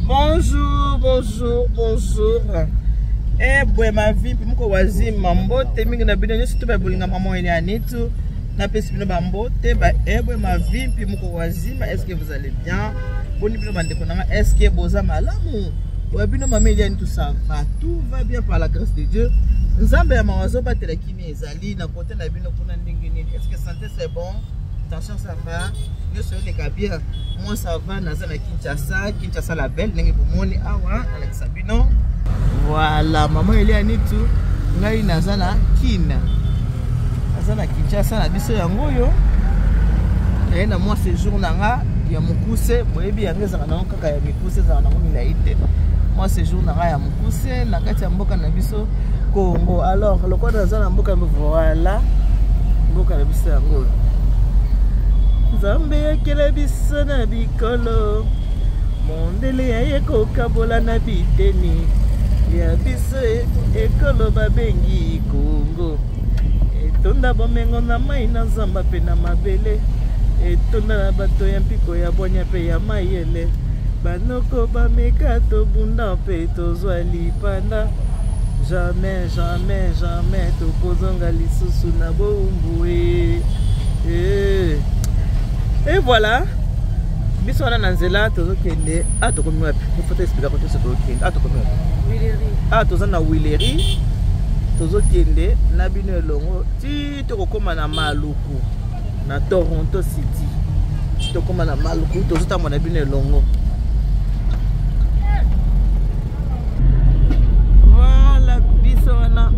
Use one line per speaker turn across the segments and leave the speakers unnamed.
Bonjour, bonjour, bonjour. Eh, boy, ma vie, puis mon voisin, mambo, te mingi na bino, je suis tout babulinga maman il y a nitu, na pesi bino bambo, te ba, eh, boy, ma vie, puis mon voisin, est-ce que vous allez bien? Boni bino bande konanga, est-ce que boza malamu? Ouais, bino maman il y a nitu, ça va, tout va bien par la grâce de Dieu. Nzambe ya mawazo ba te la kimi ezali, na kote na bino kuna ndingi nini, est-ce que santé c'est bon? Attention, ça va. Je suis les bien. Moi, ça va. Naza na Kinshasa. Kinshasa la belle. Nengi bomoni awa. Alex Sabino. Voilà. Maman elle est à Nitu. Ngai naza na Kina. Naza na Kinshasa na biso yango yo. Et na moi séjour nanga ya mukuse. Boyebi yango za na kaka ya mukuse za na ngomila ite. Moi séjour nanga ya mukuse na kati ya mboka na biso Congo. Alors, le quoi naza na mboka voilà. Mboka na biso yango. Zambe yakela biso na bikolo mondele ya kokabola na biteni ya biso ekolo babengi Congo etonda bomengo na mai na zamba pe na mabele etonda na bato ya mpiko ya bonya pe ya mayele banoko bameka tobunda pe tozwa lipanda jamais jamais jamais tokozonga lisusu na boumbu Et voilà, biso wana na nzela tozokende atokomi wapi faut expliquer ko tozo tozokende atokomi wapi Willery toza na Willery tozokende na bino elongo ti tokokoma na Maluku na Toronto City tokoma na Maluku tozotamba na bino elongo voilà biso wana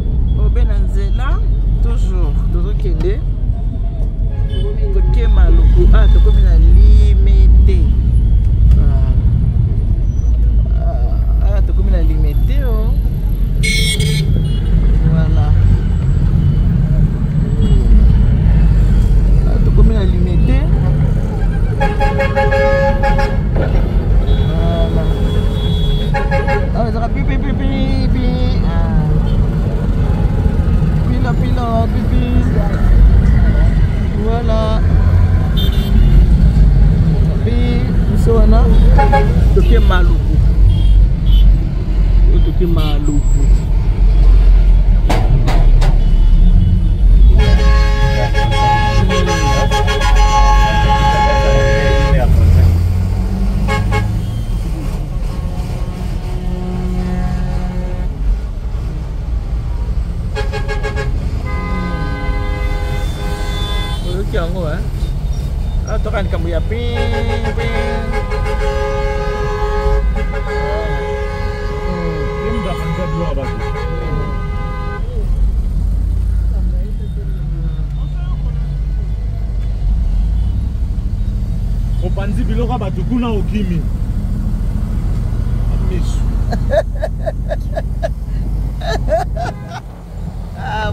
obe na nzela toujours tozokende Toke Maluku, tokomi na limité. Tokomi na limité, oh. Voilà. Tokomi na limité. Voilà. Ça va pipi. Pilo, pipi. Voilà. Biso wana toke Maluku. Toke Maluku. Yango toka nikamu ya
opanzi biloko bato kuna okimi misu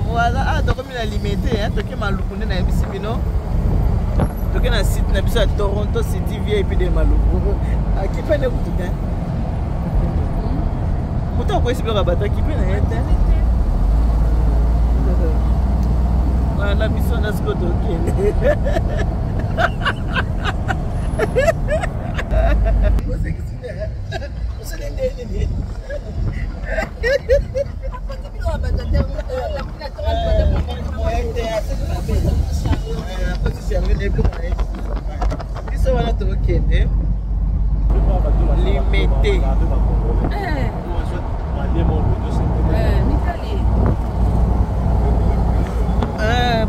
voilà tokomi na limité toke Maluku nde na yebisi bino toke na site na biso ya Toronto City VIP de Maluku akipe ne kutuka moto akoyesi biloko bato akipe na ye te voilà biso na siko tokende biso wana tokende limité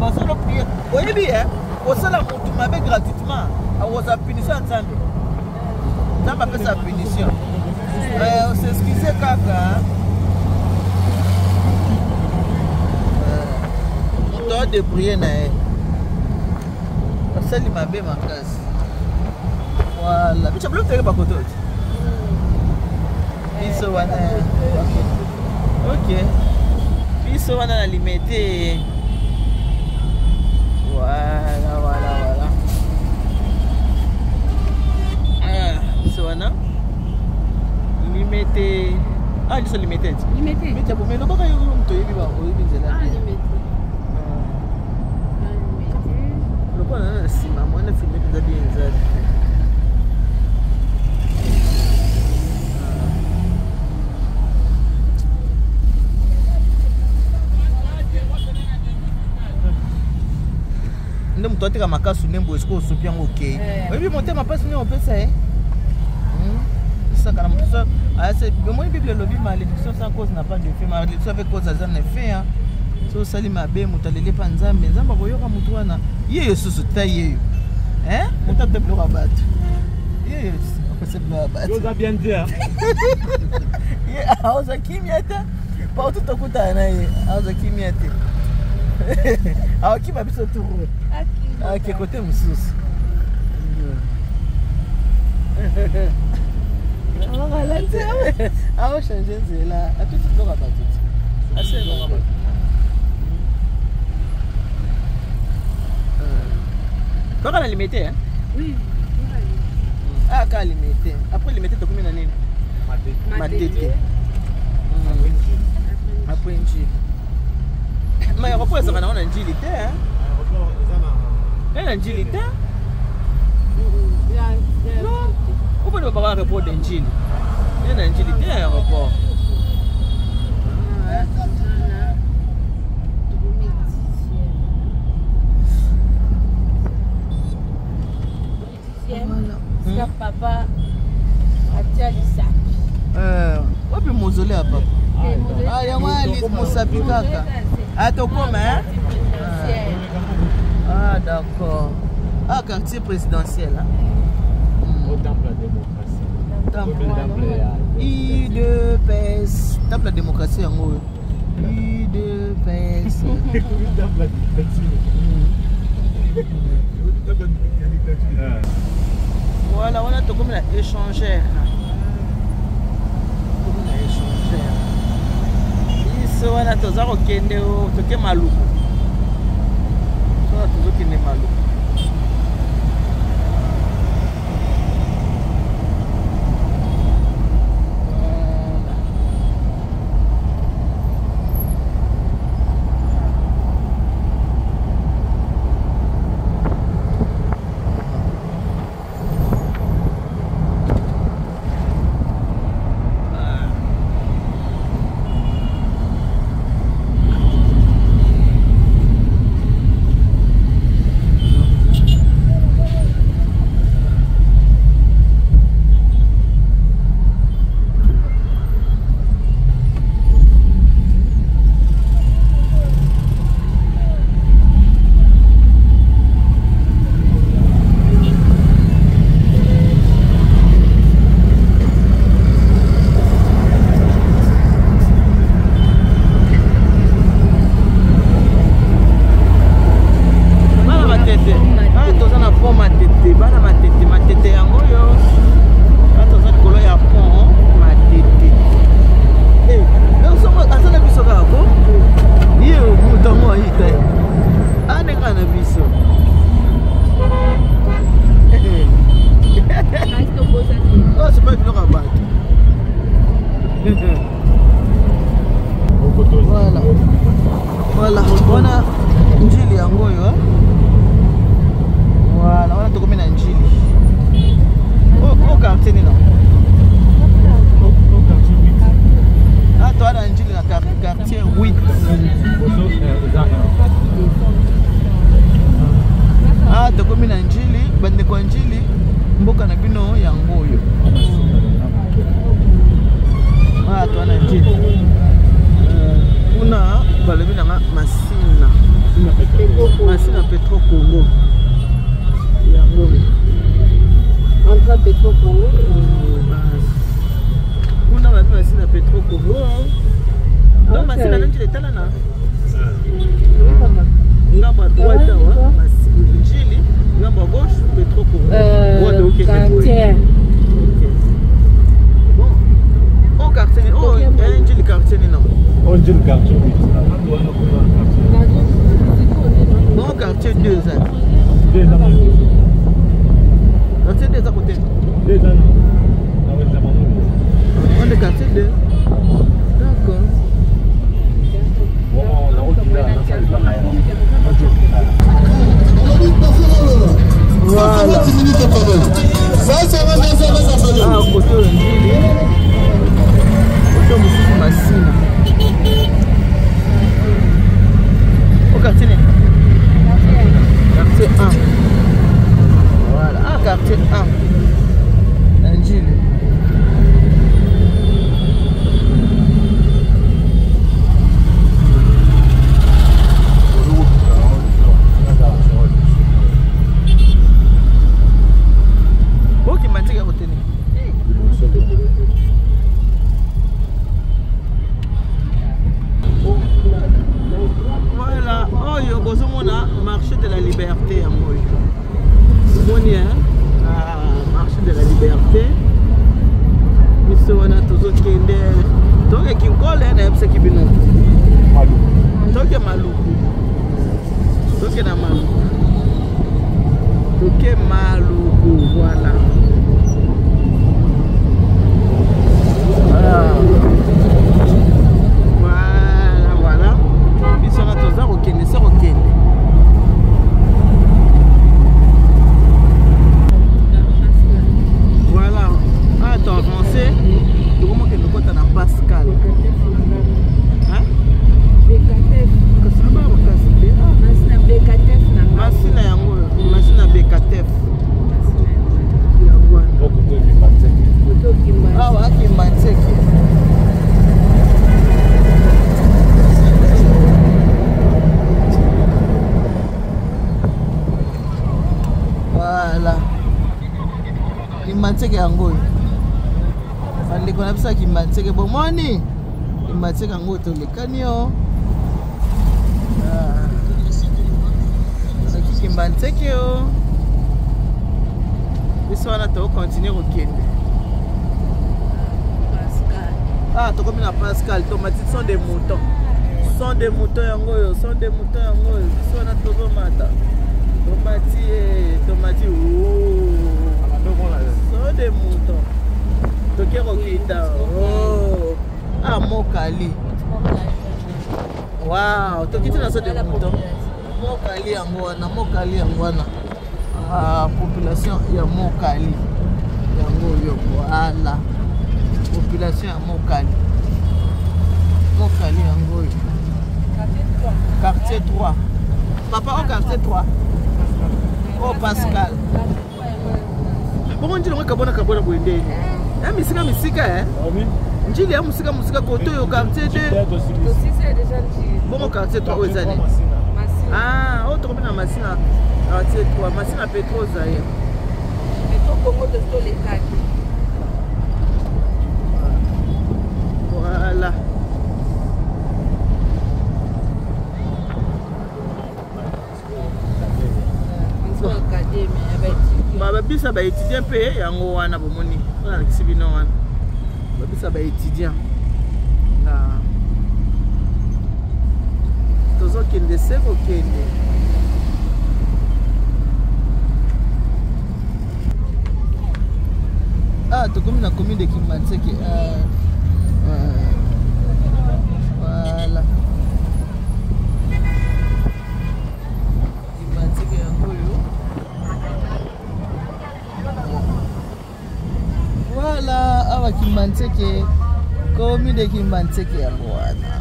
basolo prier oyebi osala motu mabe gratuitement akoza punition ya Nzambe Nzambe apesa punition osexcuse kaka moto adébrouille na ye asali mabe makasi voilà biso bilo teke bakoto biso wana ok biso wana na limité voilà biso wana limité biso limité mais bon mais lokoka yo moto oyebi oyebi nzela lokola na nsima mwana filme mpenza bien nzali moto ateka makasu nembo esko osopi yango okei oyebi motema mpasi nini opesa isaka na moto so omoni bible elobi malédiction sans cause n'a pas de fait malédiction avec cause aza na fait so osali mabe moto alelepa nzambe nzambe akoyoka moto wana yeyo susu ta yeyo moto apesa biloko ya bato yeyo apesa biloko ya bato
oza bien te
aoza kimia te pautu tokutana na ye aoza kimia te awakima biso turu ake kote mosusu aochange nzela atuti biloko ya bato te ase biloko ya bato kaka na limité
Oui.
Ka limité après limité tokomi na nini matete après njili mais aéroport ezaka nango na njili te na njili te oponi babaka aéroport de njili na njili te aéroport
papa atia lisapi
wapi mozole ya papa yango ali mosapi kaka atokoma d'accord quartier présidentiel
au temple de la démocratie
IDPS temple de la démocratie yango IDPS voilà, on a tout comme la échangère. Comme la échangère. Ici, on a tous à requêter au toque malou. On a tous à requêter malou. Voilà, on a njili yango yo. Voilà, on a tout comme na njili. Au quartier ni non.
Au quartier 8.
Ah, toi na njili na quartier 8. Ah, tout comme na njili, bande kwa njili, mboka na bino yango yo. Ah, toi na njili. Kuna balobi nanga masina Petro Congo yango
entre Petro Congo
kuna balobi masina Petro Congo donc masina nanji letala na ngambo à droite wa masina ngambo à gauche Petro Congo
quartier
bon au quartier njili quartier ni non
On dit le quartier 8.
Non, quartier 2 ans.
2 ans.
Quartier 2 à côté.
2 ans.
On est quartier 2. D'accord.
La route là,
voilà. Ah, côté Njili. Côté Masina. Au quartier. Quartier 1. Voilà, ah, quartier 1. Angile. Voilà, oh yo bozomona marché de la liberté à moi. Moni hein, marché de la liberté. Biso wana tozokende. Toke kinkole na yebisa kibino. Toke maluku. Toke na maluku. Toke maluku, voilà. Voilà. Biso na toza kokende se kokende. Voilà. Ah, t'as avancé. Tu comment que nous comptons dans Pascal. Hein? BKTF. Qu'est-ce que c'est? Machine BKTF. Machine yango. Machine BKTF. Ah, voilà qui m'attire. Voilà. Kimateke yango. Fande kona bisa kimateke bomoni. Kimateke yango to lekani yo. Ah. Saki kimateke yo. Biso wana to continuer kokende. Pascal. Ah, to comme na Pascal, tomates sont des moutons. Sont des moutons yango yo, sont des moutons yango yo. Biso wana to mata. Tomati, oh, sont des moutons. Toke rokita, oh, ah Mokali. Wow, tokiti na so des moutons. Mokali yango wana. Ah, population ya Mokali. Yango yo, voilà. Population ya Mokali. Mokali yango yo. Quartier 3. Papa au quartier 3. Oh Pascal. Bongo njili kabona boende. Ya misika eh. Njili ya musika koto yo quartier 2.
Aussi c'est déjà dit.
Bongo quartier 3 ozali. Ah, autre comme na Masina. Quartier 3, Masina Petro zaye.
Petro Congo de tous les cas.
Voilà. Babisa ba étudiant pe yango wana bomoni na kisibino wana babisa ba étudiant na tozo kende se ko kende ah to comme na commune de Kimatseke voilà Kimatseke yango yo. Voilà, awa Kimatseke, commune de Kimatseke ya Rwanda.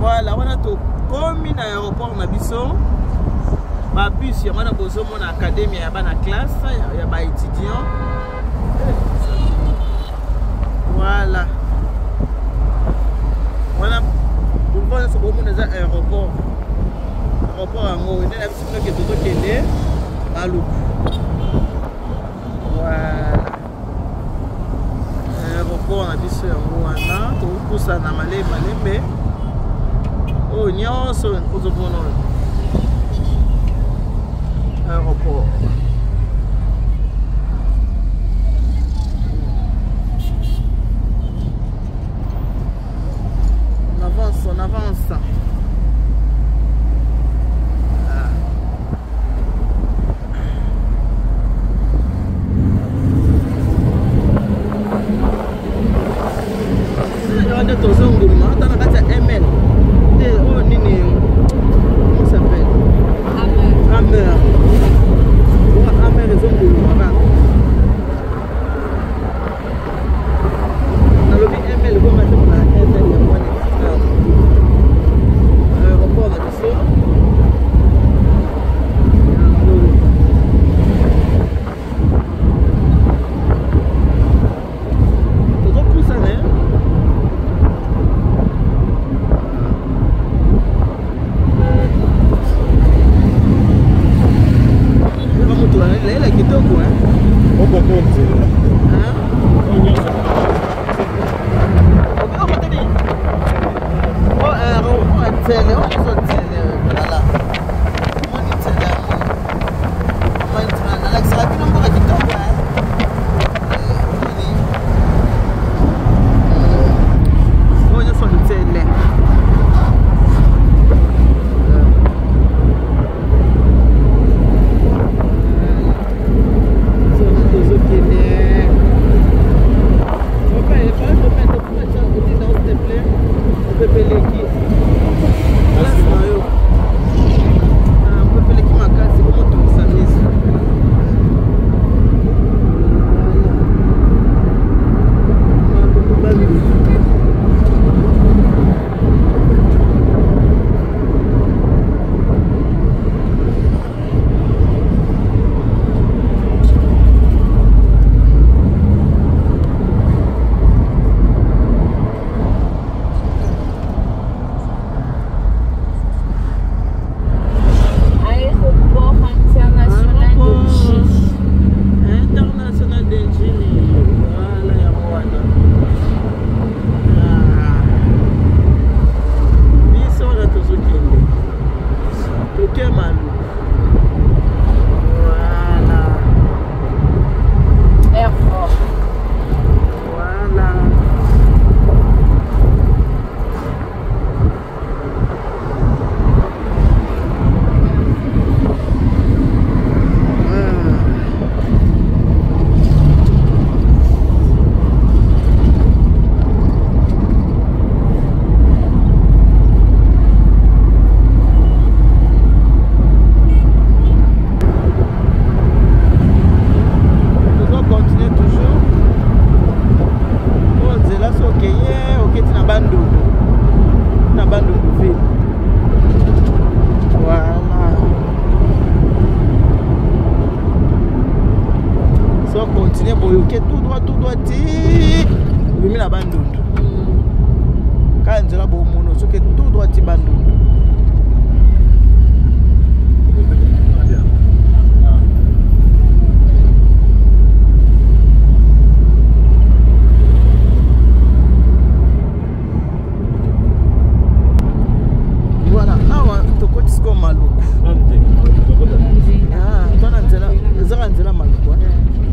Voilà, wana to commune aéroport na biso. Ba bus ya wana bozo mona académie ya bana classe ya ba étudiant. Voilà. Wana pour voir ce bomo na aéroport. Aéroport yango ene na biso ke toto kende Maluku. Voilà. Aéroport na biso yango wana tokusa na malembe. Oh nyonso ozomona aéroport. On avance. kitoko
Oko konze.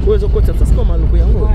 Uwezo kocha sasa kama maluku yangu.